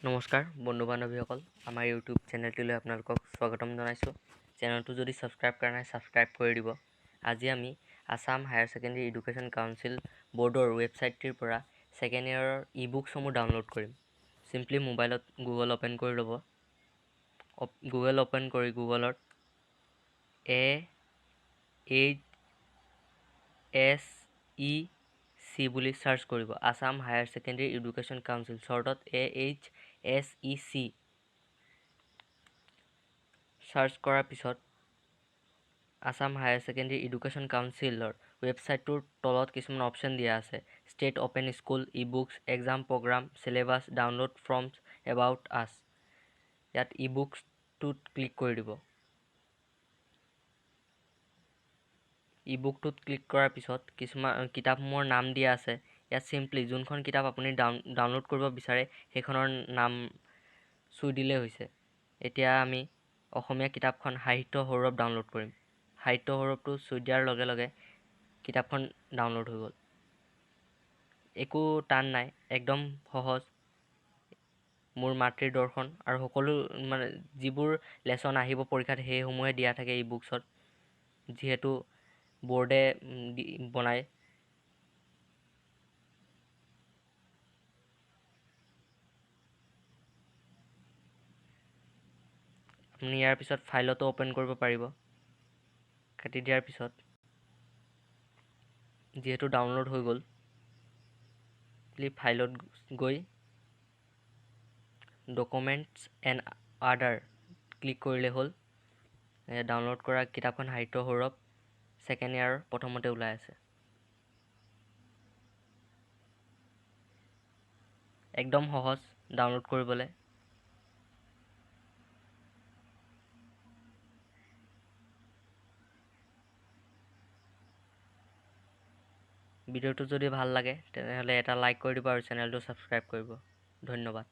নমস্কাৰ বন্ধু বান্ধৱীসকল, আমাৰ ইউটিউব চেনেলটোলৈ আপোনালোকক স্বাগতম জনাইছোঁ। চেনেলটো যদি ছাবস্ক্ৰাইব কৰা নাই ছাবস্ক্ৰাইব কৰি দিব। আজি আমি Assam higher secondary education council ব'ৰ্ডৰ ৱেবছাইটটিৰ পৰা ছেকেণ্ড ইয়েৰৰ ই বুকসমূহ ডাউনলোড কৰিম। চিম্পলি মোবাইলত গুগল অ'পেন কৰি ল'ব। গুগল অ'পেন কৰি গুগলত AHSEC বুলি চাৰ্চ কৰিব। Assam higher secondary education council চৰ্টত AHSEC চাৰ্চ কৰাৰ পিছত আসাম হায়াৰ ছেকেণ্ডেৰী এডুকেশ্যন কাউন্সিলৰ ৱেবছাইটটোৰ তলত কিছুমান অপশ্যন দিয়া আছে। State open school, e books, exam program, syllabus, download forms, about us. ইয়াত ই বুকছটোত ক্লিক কৰি দিব। ই বুকটোত ক্লিক কৰাৰ পিছত কিছুমান কিতাপসমূহৰ নাম দিয়া আছে। ইয়াত চিম্পলি যোনখন কিতাপ আপুনি ডাউনলোড কৰিব বিচাৰে সেইখনৰ নাম চুই দিলেই হৈছে। এতিয়া আমি অসমীয়া কিতাপখন সাহিত্য সৌৰভ ডাউনলোড কৰিম। সাহিত্য সৌৰভটো চুই দিয়াৰ লগে লগে কিতাপখন ডাউনলোড হৈ গ'ল। একো টান নাই, একদম সহজ। মোৰ মাতৃৰ দৰ্শন আৰু সকলো যিবোৰ লেচন আহিব পৰীক্ষাত সেইসমূহে দিয়া থাকে ই বুকছত, যিহেতু বৰ্ডে বনায়। আপুনি ইয়াৰ পিছত ফাইলতো অ'পেন কৰিব পাৰিব। কাটি দিয়াৰ পিছত যিহেতু ডাউনলোড হৈ গ'ল, ফাইলত গৈ ডকুমেণ্টছ এণ্ড আদাৰ ক্লিক কৰিলে হ'ল। ডাউনলোড কৰা কিতাপখন সাহিত্য সৌৰভ ছেকেণ্ড ইয়াৰৰ প্ৰথমতে ওলাই আছে। একদম সহজ ডাউনলোড কৰিবলৈ। ভিডিঅ'টো যদি ভাল লাগে তেনেহ'লে এটা লাইক কৰি দিব আৰু চেনেলটো ছাবস্ক্ৰাইব কৰিব। ধন্যবাদ।